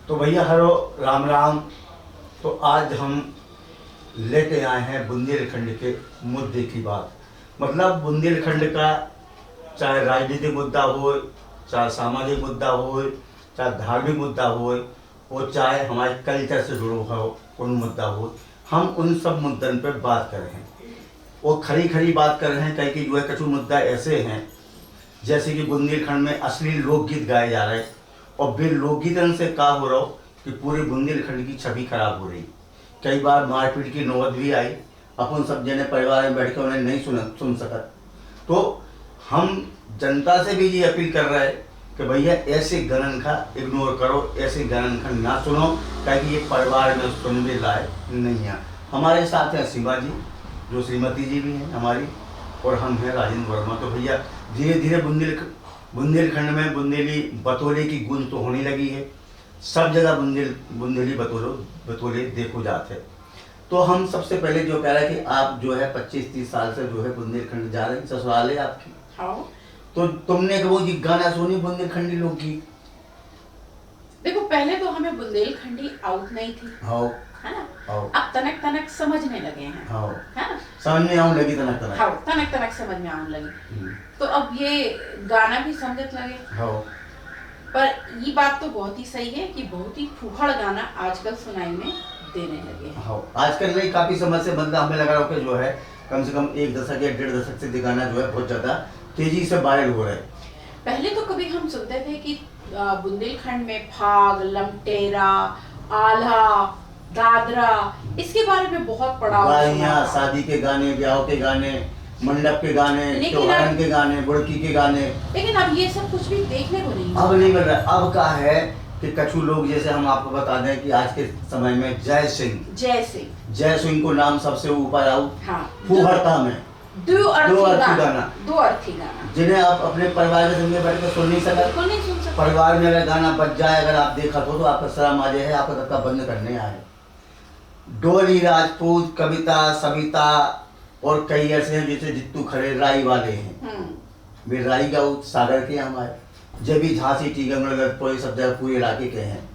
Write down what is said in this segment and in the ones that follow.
तो भैया हरो राम राम। तो आज हम लेके आए हैं बुंदेलखंड के मुद्दे की बात। मतलब बुंदेलखंड का चाहे राजनीतिक मुद्दा हो, चाहे सामाजिक मुद्दा हो, चाहे धार्मिक मुद्दा हो, और चाहे हमारे कल्चर से जुड़ा हो कोई मुद्दा हो, हम उन सब मुद्दों पर बात कर रहे हैं। और खरी खरी बात कर रहे हैं, कई जो है कछु मुद्दा ऐसे हैं जैसे कि बुंदेलखंड में अश्लील लोकगीत गाए जा रहे हैं, और बिन लोकगीतन से क्या हो रहा हो कि पूरे बुंदेलखंड की छवि खराब हो रही। कई बार मारपीट की नौबत भी आई, अपन सब जने परिवार में बैठ के उन्हें नहीं सुन सकत। तो हम जनता से भी ये अपील कर रहे हैं कि भैया ऐसे गानन का इग्नोर करो, ऐसे गानन का ना सुनो, ताकि ये परिवार में सुनने लायक नहीं है। हमारे साथ हैं सीमा जी, जो श्रीमती जी भी हैं हमारी, और हम हैं राजेंद्र वर्मा। तो भैया धीरे धीरे बुंदेलखंड में बुंदेली बतौले की गूंज तो होने लगी है। सब जगह बुंदेली बतौले देखो जाते हैं। तो हम सबसे पहले जो कह रहे हैं कि आप जो है 25-30 साल से जो है बुंदेलखंड जा रहे हैं, ससुराल है आपकी। हाँ। तो तुमने वो जी गाना सुनी बुंदेलखंडी लोकगीत? देखो पहले तो हमें बुंदेलखंडी आउट नहीं थी, हाँ है ना। हाँ अब तनक तनक समझने लगे हैं, हाँ, है ना। समझ में आने लगी तनक तनक। हाँ, तनक तनक समझ में आने लगी। तो अब ये गाना भी समझत लगे। हाँ। पर ये बात तो बहुत ही सही है कि बहुत ही फूहड़ गाना आजकल सुनाई में देने लगे हैं। हाँ, आजकल नहीं, काफी समय से मतलब हमें लगा कि जो है कम से कम 1 दशक या 1.5 दशक से गाना जो है बहुत ज्यादा तेजी से वायरल हो रहा है। पहले तो कभी हम सुनते थे कि बुंदेलखंड में फाग, लमटेरा, आल्हा, दादरा, इसके बारे में बहुत पढ़ा गालियाँ, शादी के गाने, ब्याह के गाने, मंडप के गाने, त्योहार के गाने, बुड़की के गाने। लेकिन अब ये सब कुछ भी देखने को नहीं अब नहीं मिल रहा। अब क्या है कि कछु लोग, जैसे हम आपको बता दें कि आज के समय में जय सिंह को नाम सबसे ऊपर आऊ। हाँ, फूहड़ता में दो अर्थी गाना जिन्हें आप अपने परिवार के संग बैठ कर सुन नहीं सकते। बिल्कुल नहीं सुन सकते। परिवार में अगर गाना बज जाए, अगर आप देखा तो आपका शर्म आ जाए, आपका धक्का बंद करने आए। डोली राजपूत, कविता, सविता और कई ऐसे हैं जैसे जित्तू खड़े राई वाले हैं। वे राई का सागर के हमारे, जब भी झांसी, टीकमगढ़, सब जगह पूरे इलाके के हैं।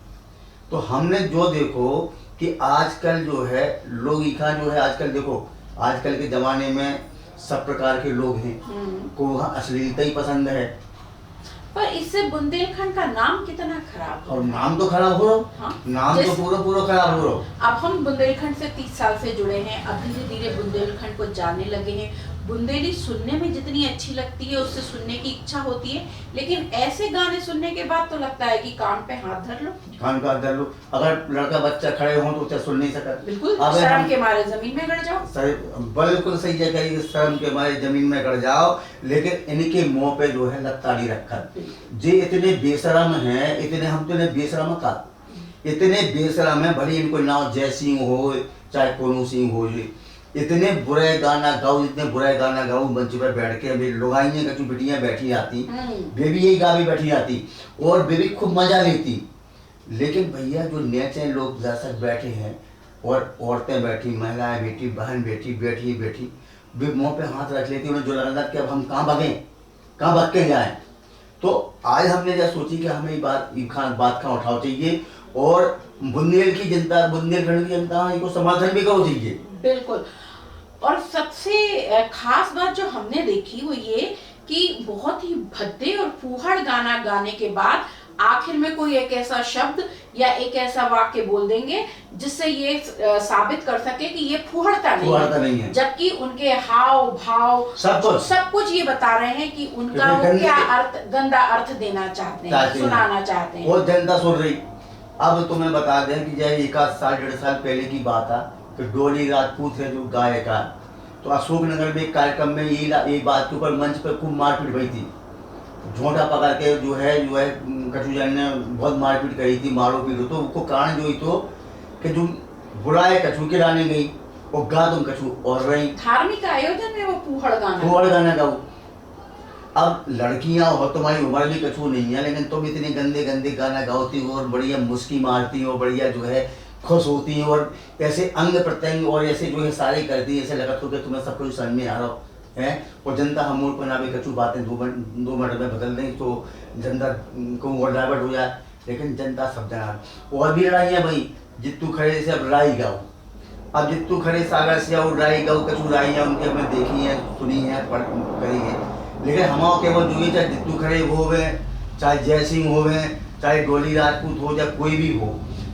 तो हमने जो देखो कि आजकल जो है लोग जो है, आजकल देखो आजकल के जमाने में सब प्रकार के लोग हैं, को वहाँ अश्लीलता ही पसंद है। पर इससे बुंदेलखंड का नाम कितना खराब हो। और नाम तो खराब हो रहा। हाँ? नाम तो पूरा खराब हो रहा। अब हम बुंदेलखंड से 30 साल से जुड़े हैं, अब धीरे धीरे बुंदेलखंड को जानने लगे हैं। बुंदेली सुनने में जितनी अच्छी लगती है, उससे सुनने की इच्छा होती है, लेकिन ऐसे गाने सुनने के बाद तो लगता है कि कान पे हाथ धर लो। कान पे हाथ धर लो। अगर लड़का बच्चा खड़े हो तो उसे सुन नहीं सकता। बिल्कुल, शर्म के मारे जमीन में गड़ जाओ। बिल्कुल सही जगह, शर्म के मारे जमीन में गड़ जाओ। लेकिन इनके मुंह पे जो है लत्ताड़ी रखा। जे इतने बेशरम हैं, इतने हम तो बेशरम का, इतने बेशरम है। भले इनको नाम जय सिंह हो चाहे कोनू सिंह हो, इतने बुरे गाना गाओ, इतने बुरे गाना गाओ, मंच पर बैठ के अभी लुगाइयाँ कछु बिटियाँ बैठी आती, बेबी यही गा भी बैठी आती और बेबी खूब मजा लेती। लेकिन भैया जो नेचे लोग दर्शक बैठे हैं और औरतें बैठी, महिलाएं बैठी, बहन बैठी, वे मुँह पे हाथ रख लेती, उन्हें जो लगा कि अब हम कहाँ भाग के जाएं। तो आज हमने जब सोची कि हमें बात का उठाव चाहिए और बुंदेलखंड की जनता इनको समर्थन भी करो चाहिए। बिल्कुल। और सबसे खास बात जो हमने देखी वो ये कि बहुत ही भद्दे और फूहड़ गाना गाने के बाद आखिर में कोई एक ऐसा शब्द या एक ऐसा वाक्य बोल देंगे जिससे ये साबित कर सके कि ये फूहड़ता नहीं है। जबकि उनके हाव भाव सब कुछ ये बता रहे हैं कि उनका वो क्या गंदा अर्थ देना चाहते हैं, सुनाना चाहते हैं। वो जनता सुन रही। अब तुम्हें बता दें कि जब 1 साल 1.5 साल पहले की बात है कि डोली राजपूत है जो गायिका, तो अशोकनगर में एक कार्यक्रम में ये बात के ऊपर मंच पर खूब मारपीट हुई थी। झोंटा पकड़ के जो है कछु जन ने बहुत मारपीट करी थी, मारो पीटो। तो उसको कारण जो ही तो कि जो बुराए कछु के लाने गई और गा तुम कछु और रही। धार्मिक आयोजन में वो फूहड़ गाना गाओ। अब लड़कियां हो, तुम्हारी उम्र भी कछु नहीं है, लेकिन तुम इतने गंदे गाना गाती हो और बढ़िया मुस्की मारती हो, बढ़िया जो है खुश होती हैं और ऐसे अंग प्रत्यंग और ऐसे जो है सारे करती है, ऐसे लगता हो कि तुम्हें सब कुछ समझ में आ रहा है। और जनता हम पर ना भी कछु बातें 2 मिनट में बदल दें तो जनता को वो डाइवर्ट हो जाए लेकिन जनता सब जना। और भी लड़ाई है भाई, जितू खड़े से अब राई गाँव, अब जितू खड़े सागर से और राई गाँव कचू राई है उनकी हमने देखी है, सुनी है, पढ़ करी है। लेकिन हमारे केवल जो ये चाहे जितू खड़े हो गए, चाहे जय सिंह हो गए, चाहे डोली राजपूत हो, या कोई भी हो,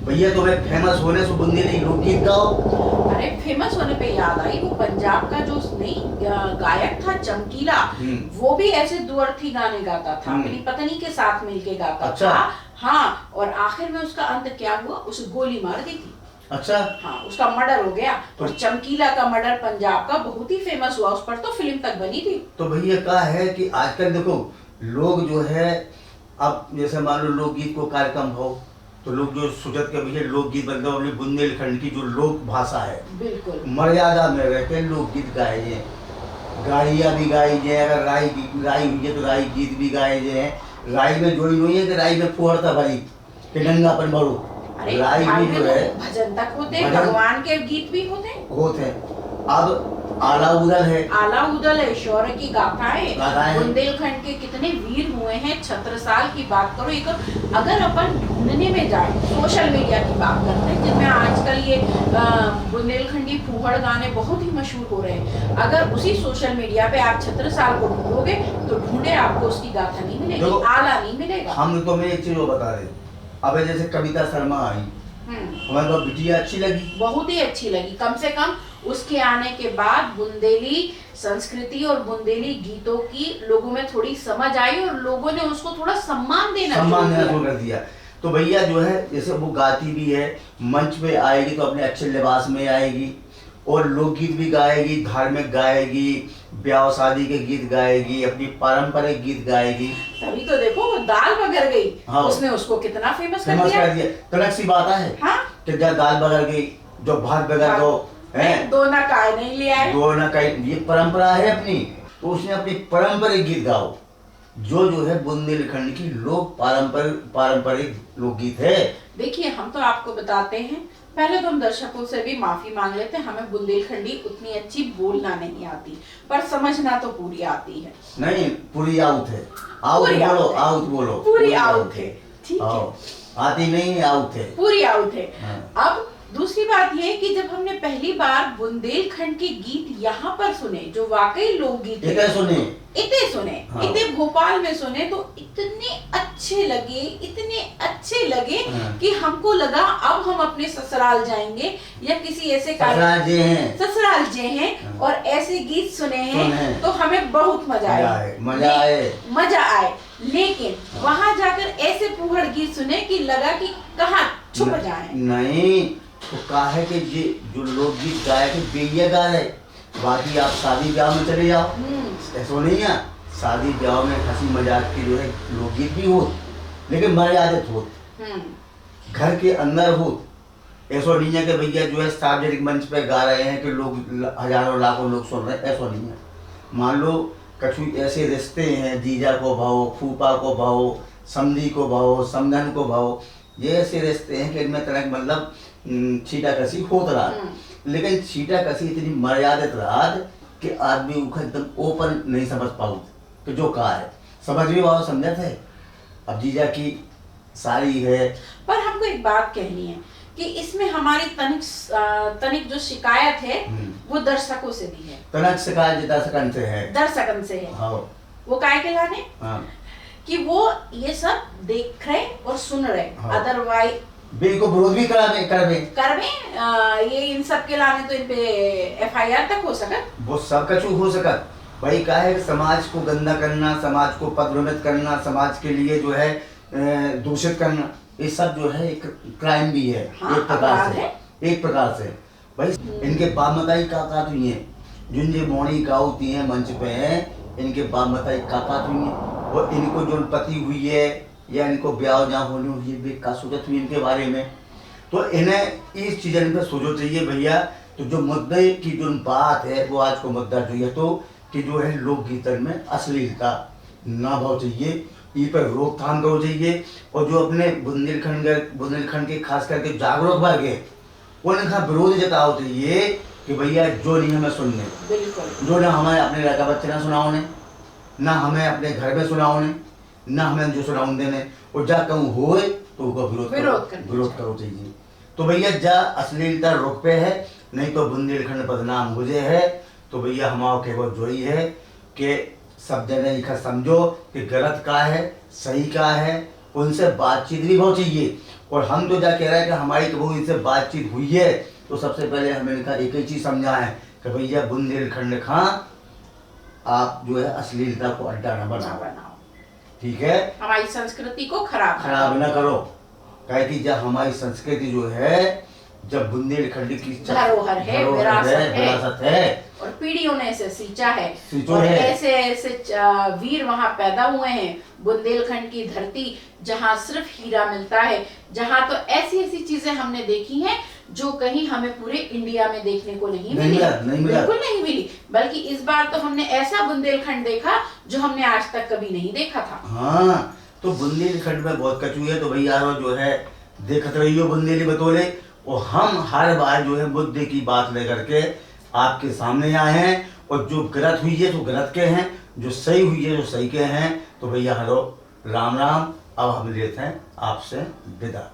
भैया तुम्हें फेमस होने से बुंदेली लोकगीत गाओ। अरे फेमस होने पे याद आई, वो पंजाब का जो नहीं गायक था चमकीला, वो भी ऐसे दुअर्थी गाने गाता था, अपनी पत्नी के साथ मिलके गाता अच्छा। था। हाँ, और आखिर में उसका अंत क्या हुआ, उसे गोली मार दी थी। अच्छा। हाँ, उसका मर्डर हो गया। और चमकीला का मर्डर पंजाब का बहुत ही फेमस हुआ, उस पर तो फिल्म तक बनी थी। तो भैया क्या है कि आजकल देखो लोग जो है, अब जैसे मान लो लोकगीत को कार्यक्रम हो, तो लोग जो सुजत के भैया लोकगीत मतलब अपनी बुंदेलखंड की जो लोक भाषा है, बिल्कुल मर्यादा में रह के लोकगीत गाए जाए, गाड़ियाँ भी गाई जाए, अगर राई हुई है तो राई गीत भी गाए जाए। राई में जोड़ी नहीं है कि राई में फुहरता भरी कि नंगा अपन भरो, राई भी जो है भजन तक होते हैं, भगवान के गीत भी होते हैं। अब आला उदल है, शौर्य की गाथाएं, बुंदेलखंड के कितने वीर हुए हैं। छत्रसाल की बात करो, एक अगर अपन ढूंढने में जाए, सोशल मीडिया की बात करते हैं जिनमें आजकल ये बुंदेलखंडी फूहड़ गाने बहुत ही मशहूर हो रहे हैं, अगर उसी सोशल मीडिया पे आप छत्रसाल को ढूंढोगे तो ढूंढे आपको उसकी गाथा नहीं मिलेगी, आला नहीं मिलेगा। हम तो मैं एक चीज बता रहे, अब जैसे कविता शर्मा आई, हमारे को बिटिया अच्छी लगी, बहुत ही अच्छी लगी। कम से कम उसके आने के बाद बुंदेली संस्कृति और बुंदेली गीतों की लोगों में थोड़ी समझ आई और लोगों ने उसको थोड़ा सम्मान देना शुरू कर दिया। तो भैया जो है जैसे वो गाती भी है, मंच पे आएगी तो अपने अच्छे लिबास में आएगी, और लोकगीत भी गाएगी, धार्मिक गाएगी, ब्याह शादी के गीत गाएगी, अपनी पारंपरिक गीत गाएगी। तभी तो देखो वो दाल बगर गई, हाँ, उसने उसको कितना फेमस कर दिया। तनक सी बात है। हाँ? कि दाल बगर गई, जो भात बगर दो है, दो ना काय नहीं ले आए, दो ना काय, ये परंपरा है अपनी। तो उसने अपनी पारंपरिक गीत गाओ, जो है बुंदेलखंड की लोक पारंपरिक लोकगीत है। देखिए हम तो आपको बताते हैं, पहले तो हम दर्शकों से भी माफी मांग लेते हैं, हमें बुंदेलखंडी उतनी अच्छी बोलना नहीं आती, पर समझना तो पूरी आती है। नहीं, पूरी आउट है, आउट बोलो, पूरी आउट है, ठीक है, आती नहीं, आउट है, पूरी आउट है। अब दूसरी बात यह है कि जब हमने पहली बार बुंदेलखंड के गीत यहाँ पर सुने, जो वाकई लोकगीत इतने सुने, इतने भोपाल में सुने, तो इतने अच्छे लगे कि हमको लगा अब हम अपने ससुराल जाएंगे या किसी ऐसे ससुराल जे हैं और ऐसे गीत सुने हैं तो हमें बहुत मजा आए। लेकिन वहाँ जाकर ऐसे फूहड़ गीत सुने कि लगा कि कहाँ छुप जाए। नहीं तो कहा है कि ये जो लोकगीत गाए थे बेइया गा रहे, बाकी आप शादी ब्याह में चले जाओ, ऐसा नहीं है। शादी ब्याह में हंसी मजाक की जो है लोकगीत भी हो, लेकिन मर्यादित हो, घर के अंदर हो। ऐसा नहीं है कि भैया जो है सार्वजनिक मंच पे गा रहे हैं कि लोग हजारों लाखों लोग सुन रहे हैं, ऐसा नहीं है। मान लो कछु ऐसे रिश्ते हैं, जीजा को भाओ, फूफा को भाओ, समधी को भाओ, समधन को भाओ, ये ऐसे रिश्ते हैं कि इनमें तरह मतलब छीटा कसी होत रहा, लेकिन छीटा कसी इतनी मर्यादित रहा कि आदमी उनको एकदम ओपन नहीं समझ पाऊ कि जो कहा है, समझ भी पाओ, समझे थे। अब जीजा की सारी है, पर हमको एक बात कहनी है कि इसमें हमारी तनिक जो शिकायत है वो दर्शकों से भी है। तनिक शिकायत दर्शकन से है। हाँ। वो काय के लाने? हाँ। कि वो ये सब देख रहे और सुन रहे, हाँ। अदरवाइज बिल को विरोध भी करवे ये इन सब के लाने तो इन पे FIR तक हो सकत, वो सब कछु हो सकत। भाई क्या है, समाज को गंदा करना, समाज को पदभ्रमित करना, समाज के लिए जो है दूषित करना, ये सब जो है एक क्राइम भी है। हाँ, एक प्रकार से भाई इनके बाप मताई का हुई है, जिन जो मोड़ी गाती है मंच पे है, इनके बाप मताई का हुई है, और इनको जो पति हुई है या इनको ब्याह जहाँ होनी हुई है का सोचत हुई इनके बारे में, तो इन्हें इस चीज़ पर सोचो चाहिए भैया। तो जो मुद्दे की जो बात है वो आज को मुद्दा जो है तो कि जो है लोकगीतन में अश्लीलता ना भाव चाहिए, ई पर रोकथाम करो चाहिए, और जो अपने बुंदेलखंड के खास करके जागरूक वर्ग है उनका विरोध जताओ चाहिए कि भैया जो नहीं हमें सुनने, जो ना हमें अपने लड़का बच्चे ना सुनाओ ने, ना हमें अपने घर में सुनाओ ने, ना हमें जो सुनाओ देने, और जा कहूँ होए तो उसका विरोध करना विरोध करो चाहिए। तो भैया जा अश्लीलता रोक पे है, नहीं तो बुंदेलखंड बदनाम हो जाए है। तो भैया हमारा केवल जो ही है कि सब जने लिखा समझो कि गलत का है सही का है, उनसे बातचीत भी हो चाहिए। और हम तो जा कह रहे हैं कि हमारी कभी इनसे बातचीत हुई है तो सबसे पहले हमें इनका एक ही चीज़ समझा है कि भैया बुंदेलखंड खां आप जो है अश्लीलता को अड्डा न बनाओ, ठीक है, हमारी संस्कृति को खराब न करो। कहे कि जब हमारी संस्कृति जो है, जब बुंदेलखंड की धरोहर है, विरासत है और पीढ़ियों ने इसे सींचा है सींचो और है। ऐसे ऐसे वीर वहां पैदा हुए हैं। बुंदेलखंड की धरती जहां सिर्फ हीरा मिलता है, जहां तो ऐसी ऐसी चीजें हमने देखी हैं जो कहीं हमें पूरे इंडिया में देखने को नहीं मिली, बिल्कुल नहीं मिली। बल्कि इस बार तो हमने ऐसा बुंदेलखंड देखा जो हमने आज तक कभी नहीं देखा था। हाँ, तो बुंदेलखंड में बहुत कचू है। तो भैया जो है देखते रहिए बुंदेली बतौले, और हम हर बार जो है मुद्दे की बात लेकर के आपके सामने आए हैं। और जो गलत हुई है तो गलत के हैं, जो सही हुई है जो सही के हैं। तो भैया हेलो राम राम। अब हम लेते हैं आपसे विदा।